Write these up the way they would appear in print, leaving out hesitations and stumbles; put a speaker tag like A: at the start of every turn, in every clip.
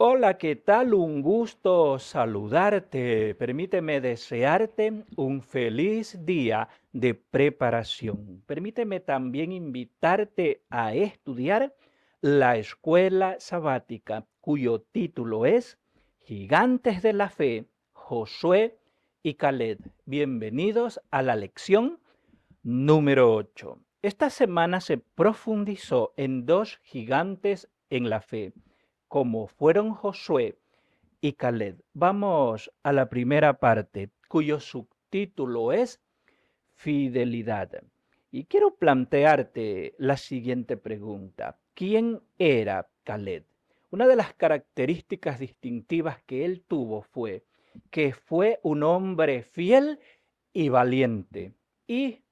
A: Hola, ¿qué tal? Un gusto saludarte. Permíteme desearte un feliz día de preparación. Permíteme también invitarte a estudiar la escuela sabática, cuyo título es Gigantes de la Fe, Josué y Caleb. Bienvenidos a la lección número 8. Esta semana se profundizó en dos gigantes en la fe, como fueron Josué y Caleb. Vamos a la primera parte, cuyo subtítulo es Fidelidad. Y quiero plantearte la siguiente pregunta. ¿Quién era Caleb? Una de las características distintivas que él tuvo fue que fue un hombre fiel y valiente, y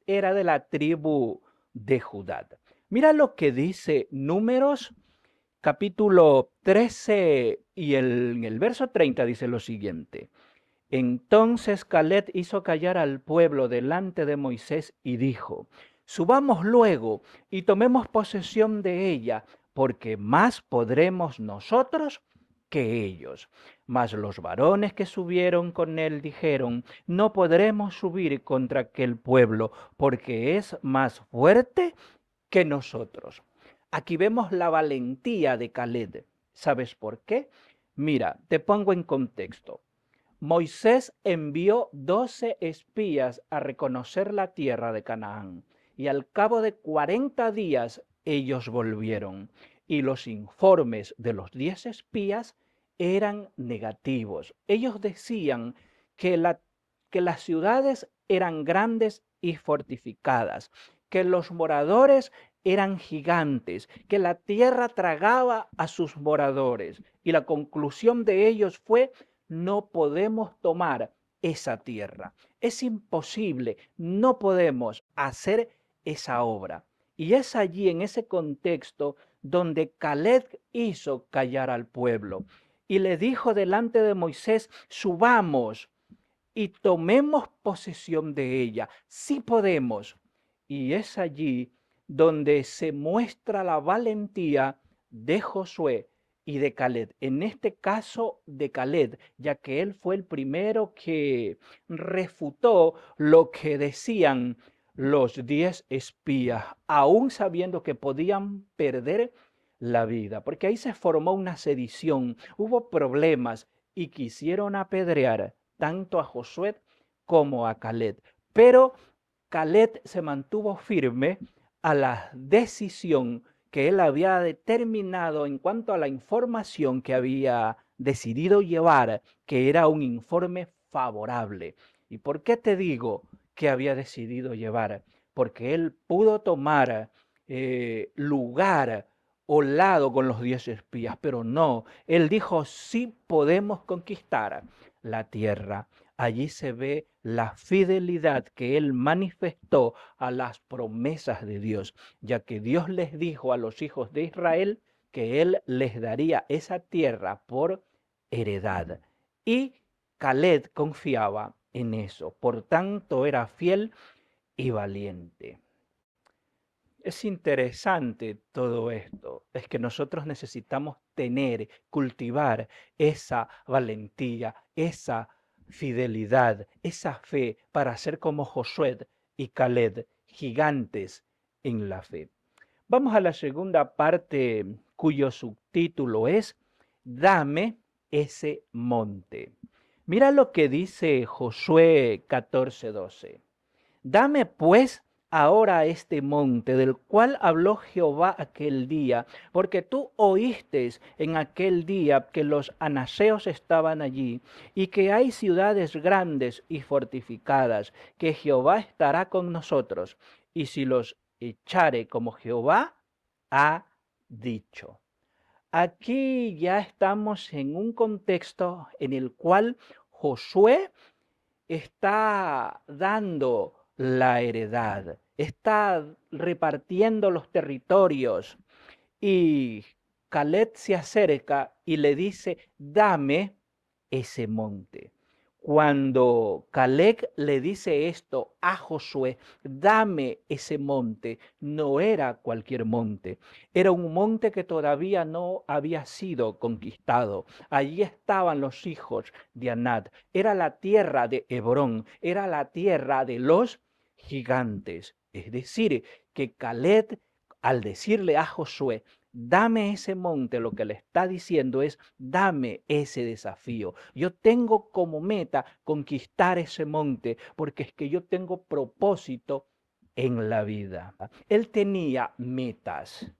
A: era de la tribu de Judá. Mira lo que dice Números capítulo 13 y en el verso 30 dice lo siguiente. Entonces Caleb hizo callar al pueblo delante de Moisés y dijo, subamos luego y tomemos posesión de ella, porque más podremos nosotros que ellos. Mas los varones que subieron con él dijeron, no podremos subir contra aquel pueblo, porque es más fuerte que nosotros. Aquí vemos la valentía de Caleb. ¿Sabes por qué? Mira, te pongo en contexto. Moisés envió 12 espías a reconocer la tierra de Canaán, y al cabo de 40 días ellos volvieron, y los informes de los 10 espías eran negativos. Ellos decían que las ciudades eran grandes y fortificadas, que los moradores eran gigantes, que la tierra tragaba a sus moradores, y la conclusión de ellos fue: no podemos tomar esa tierra. Es imposible, no podemos hacer esa obra. Y es allí, en ese contexto, donde Caleb hizo callar al pueblo y le dijo delante de Moisés, subamos y tomemos posesión de ella. Sí podemos. Y es allí donde se muestra la valentía de Josué y de Caleb. En este caso de Caleb, ya que él fue el primero que refutó lo que decían los 10 espías, aún sabiendo que podían perder la vida, porque ahí se formó una sedición, hubo problemas y quisieron apedrear tanto a Josué como a Caleb. Pero Caleb se mantuvo firme a la decisión que él había determinado en cuanto a la información que había decidido llevar, que era un informe favorable. ¿Y por qué te digo que había decidido llevar? Porque él pudo tomar lugar o lado con los 10 espías, pero no, él dijo, sí podemos conquistar la tierra. Allí se ve la fidelidad que él manifestó a las promesas de Dios, ya que Dios les dijo a los hijos de Israel que él les daría esa tierra por heredad. Y Caleb confiaba en eso, por tanto era fiel y valiente. Es interesante todo esto, es que nosotros necesitamos tener, cultivar esa valentía, esa fidelidad, esa fe para ser como Josué y Caleb, gigantes en la fe. Vamos a la segunda parte cuyo subtítulo es Dame ese monte. Mira lo que dice Josué 14:12. Dame pues ahora este monte del cual habló Jehová aquel día, porque tú oíste en aquel día que los anaseos estaban allí, y que hay ciudades grandes y fortificadas, que Jehová estará con nosotros, y si los echare como Jehová ha dicho. Aquí ya estamos en un contexto en el cual Josué está dando la heredad, está repartiendo los territorios, y Caleb se acerca y le dice, dame ese monte. Cuando Caleb le dice esto a Josué, dame ese monte, no era cualquier monte, era un monte que todavía no había sido conquistado. Allí estaban los hijos de Anat, era la tierra de Hebrón, era la tierra de los gigantes. Es decir, que Caleb, al decirle a Josué, dame ese monte, lo que le está diciendo es, dame ese desafío. Yo tengo como meta conquistar ese monte, porque es que yo tengo propósito en la vida. Él tenía metas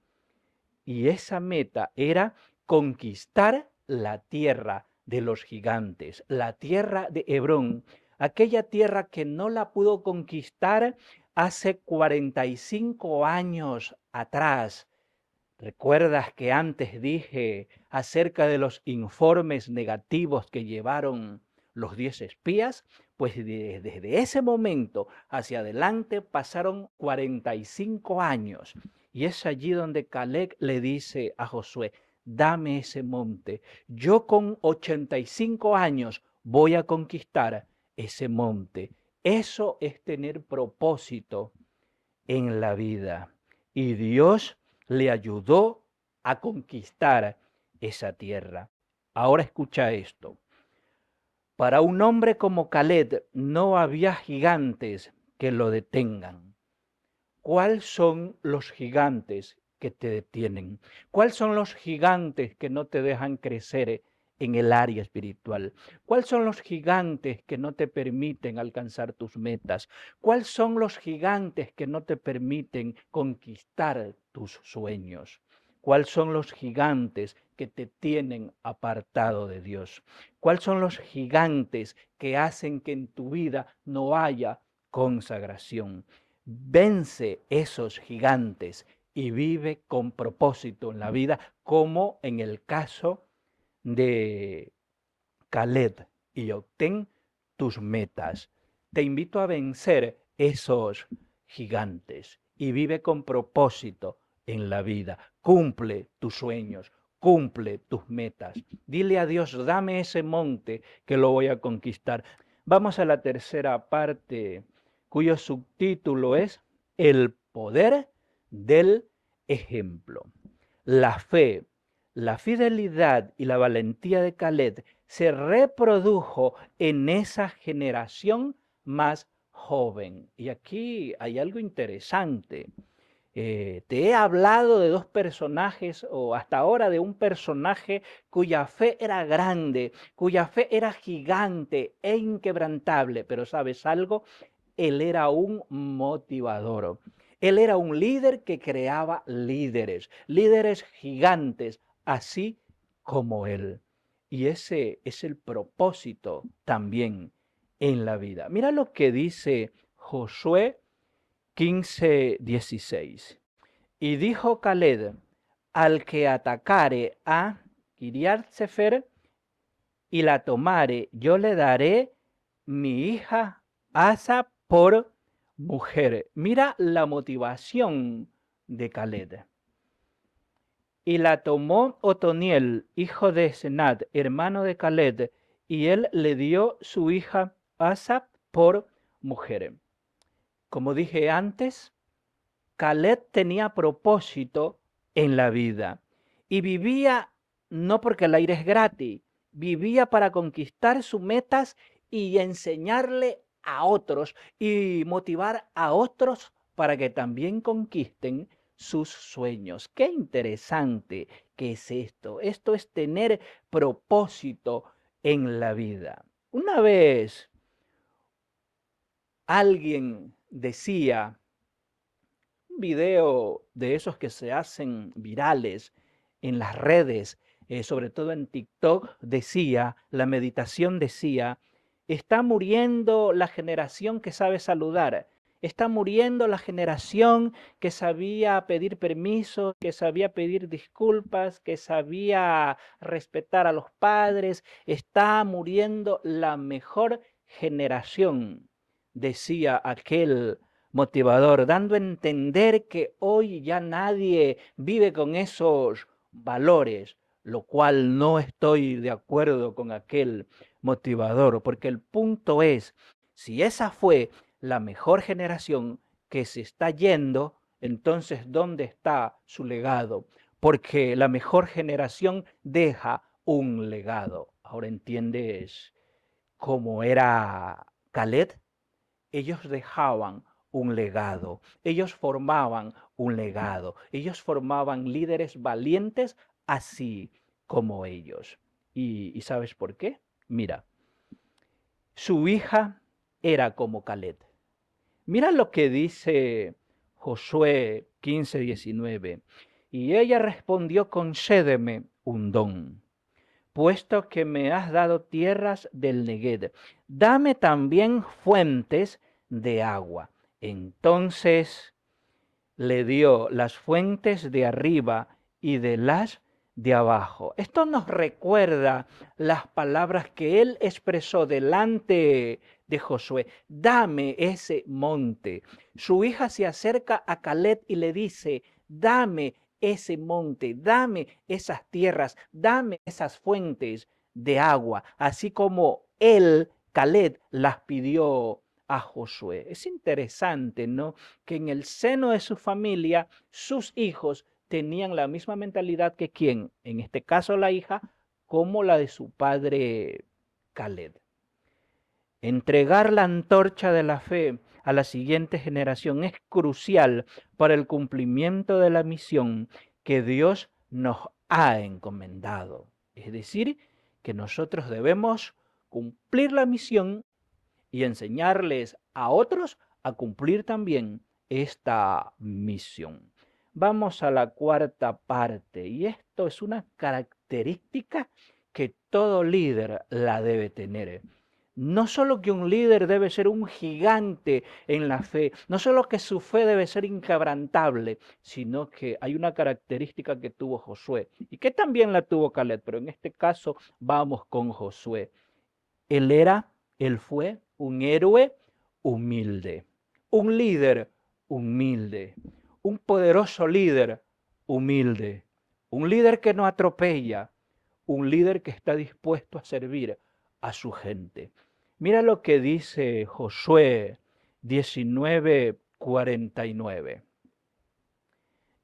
A: y esa meta era conquistar la tierra de los gigantes, la tierra de Hebrón, aquella tierra que no la pudo conquistar hace 45 años atrás. ¿Recuerdas que antes dije acerca de los informes negativos que llevaron los 10 espías? Pues desde ese momento hacia adelante pasaron 45 años. Y es allí donde Caleb le dice a Josué, dame ese monte. Yo con 85 años voy a conquistar ese monte. Eso es tener propósito en la vida. Y Dios le ayudó a conquistar esa tierra. Ahora escucha esto. Para un hombre como Caleb no había gigantes que lo detengan. ¿Cuáles son los gigantes que te detienen? ¿Cuáles son los gigantes que no te dejan crecer en el área espiritual? ¿Cuáles son los gigantes que no te permiten alcanzar tus metas? ¿Cuáles son los gigantes que no te permiten conquistar tus sueños? ¿Cuáles son los gigantes que te tienen apartado de Dios? ¿Cuáles son los gigantes que hacen que en tu vida no haya consagración? Vence esos gigantes y vive con propósito en la vida, como en el caso de Caleb, y obtén tus metas. Te invito a vencer esos gigantes y vive con propósito en la vida. Cumple tus sueños, cumple tus metas. Dile a Dios, dame ese monte que lo voy a conquistar. Vamos a la tercera parte, cuyo subtítulo es El poder del ejemplo. La fe, la fidelidad y la valentía de Caleb se reprodujo en esa generación más joven. Y aquí hay algo interesante. Te he hablado de dos personajes, o hasta ahora de un personaje cuya fe era grande, cuya fe era gigante e inquebrantable, pero ¿sabes algo? Él era un motivador. Él era un líder que creaba líderes, líderes gigantes, así como él. Y ese es el propósito también en la vida. Mira lo que dice Josué 15:16. Y dijo Caleb, al que atacare a Kiriat-Sefer y la tomare, yo le daré mi hija Asa por mujer. Mira la motivación de Caleb. Y la tomó Otoniel, hijo de Senat, hermano de Caleb, y él le dio su hija Asa por mujer. Como dije antes, Caleb tenía propósito en la vida y vivía no porque el aire es gratis, vivía para conquistar sus metas y enseñarle a otros y motivar a otros para que también conquisten sus sueños. Qué interesante que es esto. Esto es tener propósito en la vida. Una vez alguien decía, un video de esos que se hacen virales en las redes, sobre todo en TikTok, decía, la meditación decía, está muriendo la generación que sabe saludar, está muriendo la generación que sabía pedir permiso, que sabía pedir disculpas, que sabía respetar a los padres, está muriendo la mejor generación, decía aquel motivador, dando a entender que hoy ya nadie vive con esos valores. lo cual no estoy de acuerdo con aquel motivador, porque el punto es, si esa fue la mejor generación que se está yendo, entonces ¿dónde está su legado? Porque la mejor generación deja un legado. Ahora entiendes cómo era Caleb. Ellos dejaban un legado, ellos formaban un legado, ellos formaban líderes valientes así como ellos. ¿Y sabes por qué? Mira, su hija era como Caleb. Mira lo que dice Josué 15:19. Y ella respondió: concédeme un don, puesto que me has dado tierras del Negueb, dame también fuentes de agua. Entonces le dio las fuentes de arriba y de las de abajo. Esto nos recuerda las palabras que él expresó delante de Josué: dame ese monte. Su hija se acerca a Caleb y le dice: dame ese monte, dame esas tierras, dame esas fuentes de agua, así como él, Caleb, las pidió a Josué. Es interesante, ¿no? Que en el seno de su familia, sus hijos tenían la misma mentalidad que quien, en este caso la hija, como la de su padre Caleb. Entregar la antorcha de la fe a la siguiente generación es crucial para el cumplimiento de la misión que Dios nos ha encomendado. Es decir, que nosotros debemos cumplir la misión y enseñarles a otros a cumplir también esta misión. Vamos a la cuarta parte, y esto es una característica que todo líder la debe tener. No solo que un líder debe ser un gigante en la fe, no solo que su fe debe ser inquebrantable, sino que hay una característica que tuvo Josué y que también la tuvo Caleb, pero en este caso vamos con Josué. Él fue un héroe humilde, un líder humilde, un poderoso líder humilde, un líder que no atropella, un líder que está dispuesto a servir a su gente. Mira lo que dice Josué 19:49.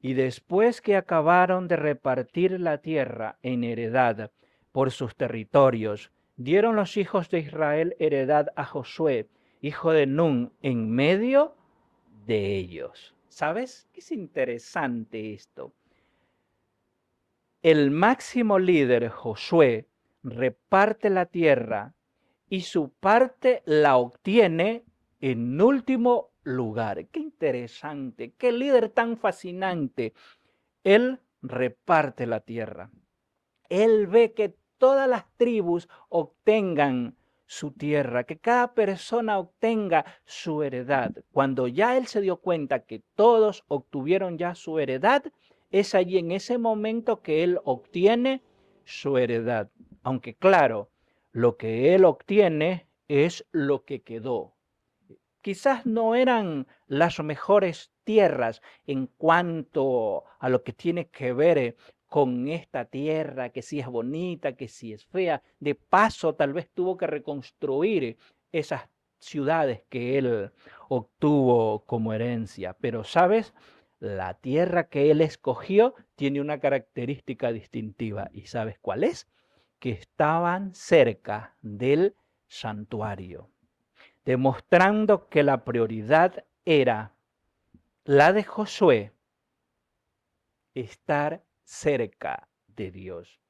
A: Y después que acabaron de repartir la tierra en heredad por sus territorios, dieron los hijos de Israel heredad a Josué, hijo de Nun, en medio de ellos. ¿Sabes? Es interesante esto. El máximo líder, Josué, reparte la tierra y su parte la obtiene en último lugar. Qué interesante, qué líder tan fascinante. Él reparte la tierra. Él ve que todas las tribus obtengan su tierra, que cada persona obtenga su heredad. Cuando ya él se dio cuenta que todos obtuvieron ya su heredad, es allí en ese momento que él obtiene su heredad. Aunque claro, lo que él obtiene es lo que quedó. Quizás no eran las mejores tierras en cuanto a lo que tiene que ver con esta tierra, que si es bonita, que si es fea. De paso, tal vez tuvo que reconstruir esas ciudades que él obtuvo como herencia. Pero, ¿sabes? La tierra que él escogió tiene una característica distintiva. ¿Y sabes cuál es? Que estaban cerca del santuario, demostrando que la prioridad era la de Josué, estar cerca de Dios.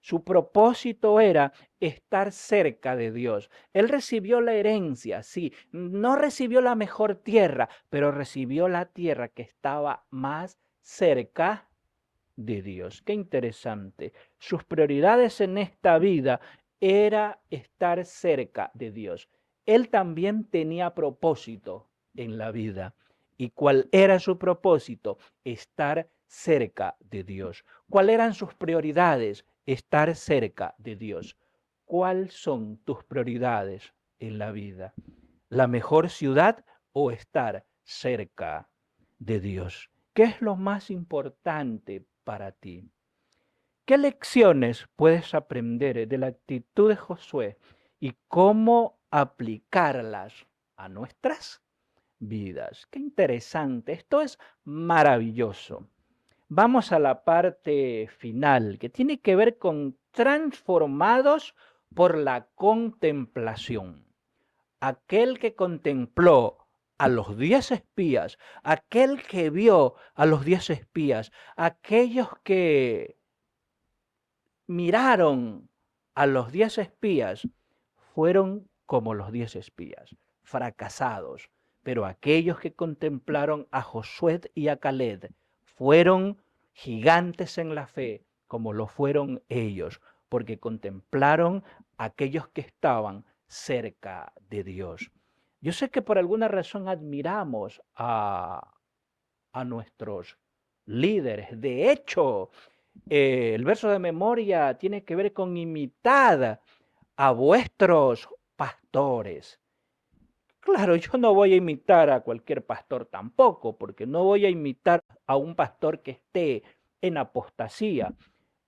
A: Su propósito era estar cerca de Dios. Él recibió la herencia, sí, no recibió la mejor tierra, pero recibió la tierra que estaba más cerca de Dios. Qué interesante. Sus prioridades en esta vida era estar cerca de Dios. Él también tenía propósito en la vida. ¿Y cuál era su propósito? Estar cerca de Dios. ¿Cuáles eran sus prioridades? Estar cerca de Dios. ¿Cuáles son tus prioridades en la vida? ¿La mejor ciudad o estar cerca de Dios? ¿Qué es lo más importante para ti? ¿Qué lecciones puedes aprender de la actitud de Josué y cómo aplicarlas a nuestras vidas? Qué interesante, esto es maravilloso. Vamos a la parte final, que tiene que ver con transformados por la contemplación. Aquel que contempló a los 10 espías, aquel que vio a los 10 espías, aquellos que miraron a los 10 espías, fueron como los 10 espías, fracasados. Pero aquellos que contemplaron a Josué y a Caleb fueron gigantes en la fe, como lo fueron ellos, porque contemplaron a aquellos que estaban cerca de Dios. Yo sé que por alguna razón admiramos a nuestros líderes. De hecho, el verso de memoria tiene que ver con imitar a vuestros pastores. Claro, yo no voy a imitar a cualquier pastor tampoco, porque no voy a imitar a un pastor que esté en apostasía.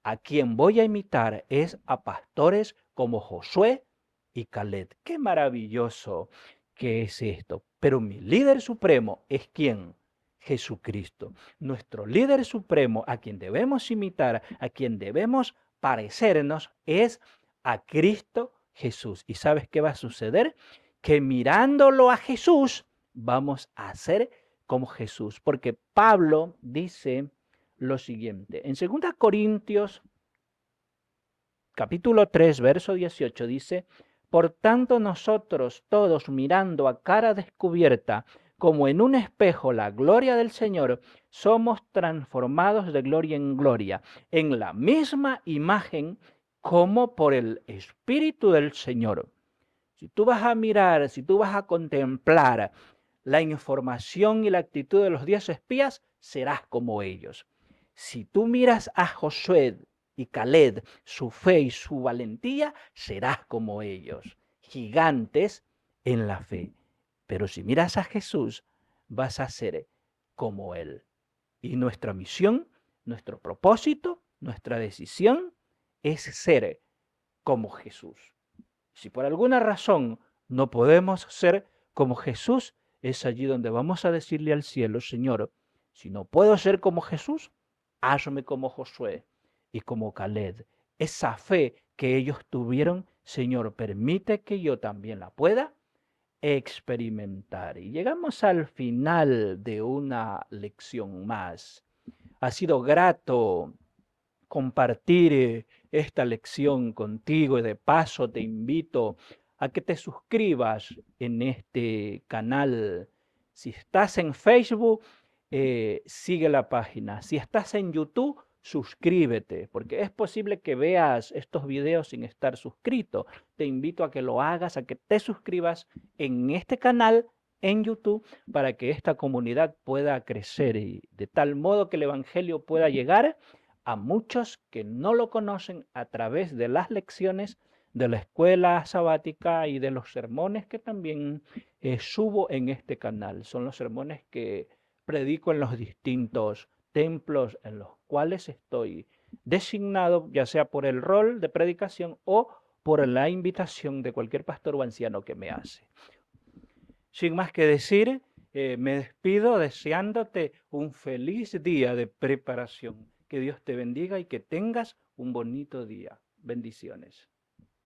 A: A quien voy a imitar es a pastores como Josué y Caleb. Qué maravilloso que es esto. Pero mi líder supremo es ¿quién? Jesucristo. Nuestro líder supremo, a quien debemos imitar, a quien debemos parecernos, es a Cristo Jesús. ¿Y sabes qué va a suceder? Que mirándolo a Jesús, vamos a ser como Jesús. Porque Pablo dice lo siguiente. En 2 Corintios capítulo 3, verso 18 dice, por tanto nosotros todos mirando a cara descubierta, como en un espejo la gloria del Señor, somos transformados de gloria en gloria, en la misma imagen como por el Espíritu del Señor. Si tú vas a mirar, si tú vas a contemplar la información y la actitud de los 10 espías, serás como ellos. Si tú miras a Josué y Caleb, su fe y su valentía, serás como ellos, gigantes en la fe. Pero si miras a Jesús, vas a ser como Él. Y nuestra misión, nuestro propósito, nuestra decisión es ser como Jesús. Si por alguna razón no podemos ser como Jesús, es allí donde vamos a decirle al cielo, Señor, si no puedo ser como Jesús, hazme como Josué y como Caleb. Esa fe que ellos tuvieron, Señor, permite que yo también la pueda experimentar. Y llegamos al final de una lección más. Ha sido grato compartir esta lección contigo y de paso te invito a que te suscribas en este canal. Si estás en Facebook, sigue la página. Si estás en YouTube, suscríbete, porque es posible que veas estos videos sin estar suscrito. Te invito a que lo hagas, a que te suscribas en este canal en YouTube para que esta comunidad pueda crecer y de tal modo que el Evangelio pueda llegar a muchos que no lo conocen a través de las lecciones de la escuela sabática y de los sermones que también subo en este canal. Son los sermones que predico en los distintos templos en los cuales estoy designado, ya sea por el rol de predicación o por la invitación de cualquier pastor o anciano que me hace. Sin más que decir, me despido deseándote un feliz día de preparación. Que Dios te bendiga y que tengas un bonito día. Bendiciones.